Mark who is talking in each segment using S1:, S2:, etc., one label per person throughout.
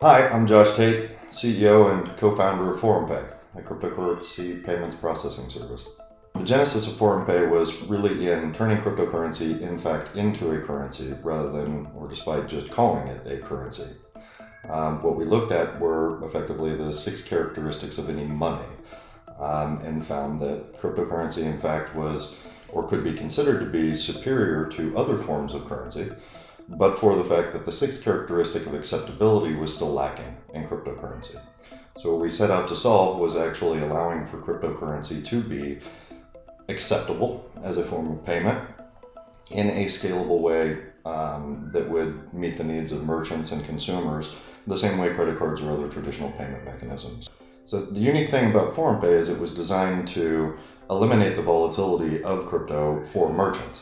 S1: Hi, I'm Josh Tate, CEO and co-founder of ForumPay, a cryptocurrency payments processing service. The genesis of ForumPay was really in turning cryptocurrency, in fact, into a currency rather than, or despite just calling it a currency. What we looked at were effectively the 6 characteristics of any money and found that cryptocurrency, in fact, was or could be considered to be superior to other forms of currency, but for the fact that the 6th characteristic of acceptability was still lacking in cryptocurrency. So what we set out to solve was actually allowing for cryptocurrency to be acceptable as a form of payment in a scalable way that would meet the needs of merchants and consumers the same way credit cards or other traditional payment mechanisms. So the unique thing about ForumPay is it was designed to eliminate the volatility of crypto for merchants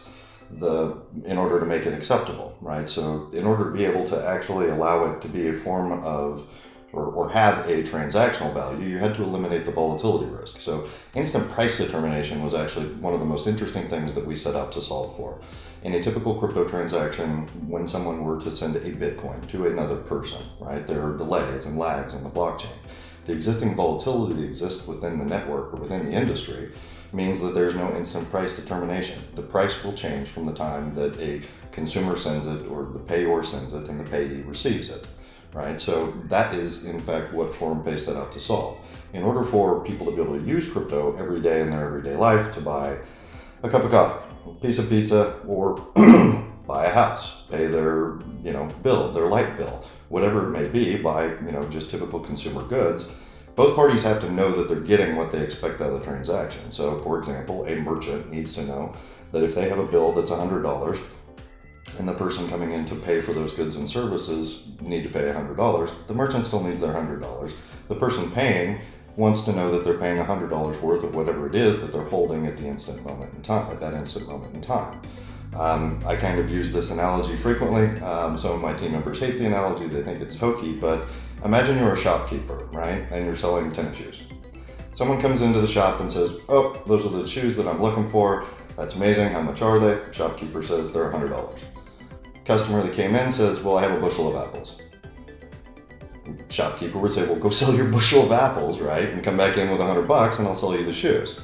S1: in order to make it acceptable, right? So in order to be able to actually allow it to be a form of or have a transactional value, you had to eliminate the volatility risk. So instant price determination was actually one of the most interesting things that we set out to solve for. In a typical crypto transaction, when someone were to send a Bitcoin to another person, right, there are delays and lags in the blockchain. The existing volatility that exists within the network or within the industry means that there's no instant price determination. The price will change from the time that a consumer sends it or the payor sends it and the payee receives it, right? So that is in fact what ForumPay set out to solve. In order for people to be able to use crypto every day in their everyday life to buy a cup of coffee, a piece of pizza, or buy a house, pay their bill, their light bill, whatever it may be, buy just typical consumer goods, both parties have to know that they're getting what they expect out of the transaction. So, for example, a merchant needs to know that if they have a bill that's $100 and the person coming in to pay for those goods and services need to pay $100, the merchant still needs their $100. The person paying wants to know that they're paying $100 worth of whatever it is that they're holding at the instant moment in time, at that instant moment in time. I kind of use this analogy frequently. Some of my team members hate the analogy, they think it's hokey, but imagine you're a shopkeeper, right? And you're selling tennis shoes. Someone comes into the shop and says, "Oh, those are the shoes that I'm looking for. That's amazing. How much are they?" Shopkeeper says they're $100. Customer that came in says, "Well, I have a bushel of apples." Shopkeeper would say, "Well, go sell your bushel of apples, right? And come back in with $100 and I'll sell you the shoes."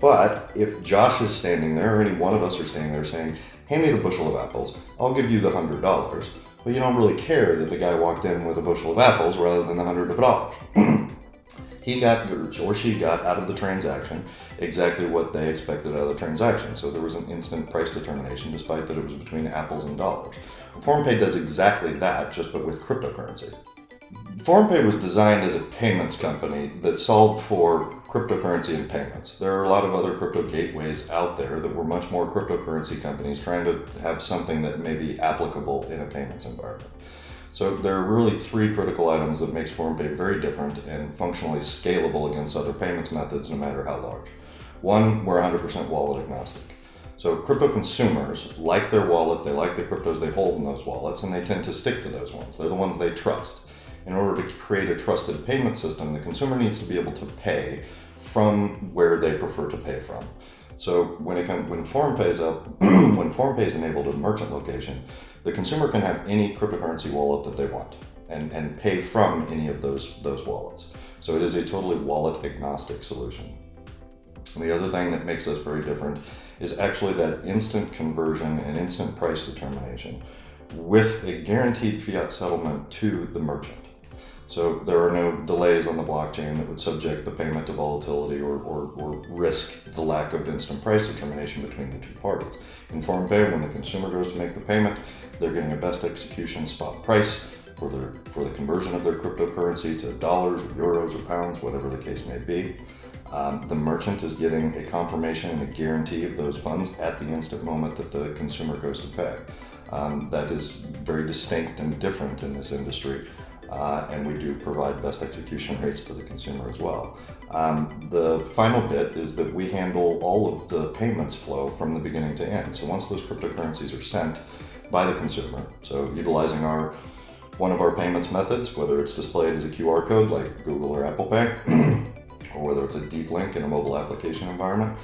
S1: But if Josh is standing there, or any one of us are standing there saying, "Hand me the bushel of apples, I'll give you the $100, but you don't really care that the guy walked in with a bushel of apples rather than the $100. He got, or she got out of the transaction exactly what they expected out of the transaction. So there was an instant price determination despite that it was between apples and dollars. ForumPay does exactly that, just but with cryptocurrency. ForumPay was designed as a payments company that solved for cryptocurrency and payments. There are a lot of other crypto gateways out there that were much more cryptocurrency companies trying to have something that may be applicable in a payments environment. So there are really 3 critical items that makes ForumPay very different and functionally scalable against other payments methods no matter how large. One, we're 100% wallet agnostic. So crypto consumers like their wallet, they like the cryptos they hold in those wallets, and they tend to stick to those ones. They're the ones they trust. In order to create a trusted payment system, the consumer needs to be able to pay from where they prefer to pay from. So when ForumPay is up, when ForumPay is enabled at a merchant location, the consumer can have any cryptocurrency wallet that they want and pay from any of those wallets. So it is a totally wallet agnostic solution. And the other thing that makes us very different is actually that instant conversion and instant price determination with a guaranteed fiat settlement to the merchant. So there are no delays on the blockchain that would subject the payment to volatility or risk the lack of instant price determination between the 2 parties. In ForumPay, when the consumer goes to make the payment, they're getting a best execution spot price for the conversion of their cryptocurrency to dollars or euros or pounds, whatever the case may be. The merchant is getting a confirmation and a guarantee of those funds at the instant moment that the consumer goes to pay. That is very distinct and different in this industry. And we do provide best execution rates to the consumer as well. The final bit is that we handle all of the payments flow from the beginning to end. So once those cryptocurrencies are sent by the consumer, so utilizing one of our payments methods, whether it's displayed as a QR code like Google or Apple Pay, or whether it's a deep link in a mobile application environment,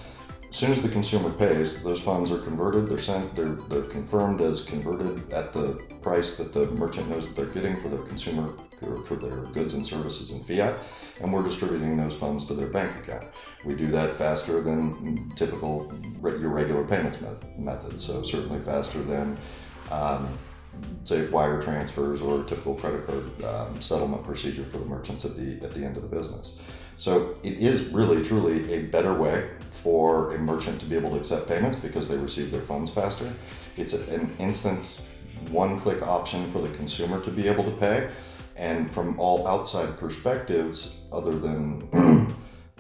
S1: As soon as the consumer pays, those funds are converted, they're sent, they're confirmed as converted at the price that the merchant knows that they're getting for their consumer, for their goods and services in fiat, and we're distributing those funds to their bank account. We do that faster than typical, your regular payments methods, so certainly faster than say wire transfers or typical credit card settlement procedure for the merchants at the end of the business. So it is really truly a better way for a merchant to be able to accept payments because they receive their funds faster. It's an instant one-click option for the consumer to be able to pay, and from all outside perspectives, other than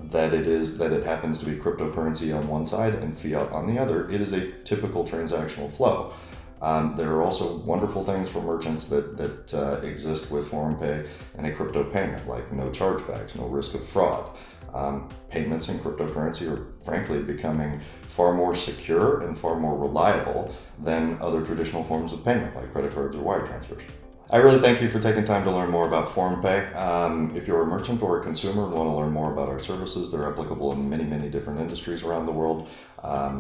S1: that it happens to be cryptocurrency on one side and fiat on the other, it is a typical transactional flow. There are also wonderful things for merchants that exist with ForumPay and a crypto payment, like no chargebacks, no risk of fraud. Payments in cryptocurrency are frankly becoming far more secure and far more reliable than other traditional forms of payment, like credit cards or wire transfers. I really thank you for taking time to learn more about ForumPay. If you're a merchant or a consumer and want to learn more about our services, they're applicable in many, many different industries around the world.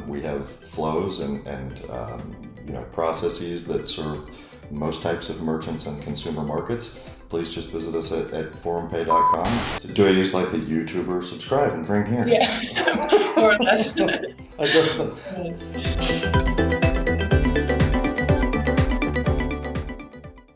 S1: We have flows and processes that serve most types of merchants and consumer markets. Please just visit us at forumpay.com. So do I use like the YouTuber subscribe and drink here?
S2: Yeah, more or less.
S1: I go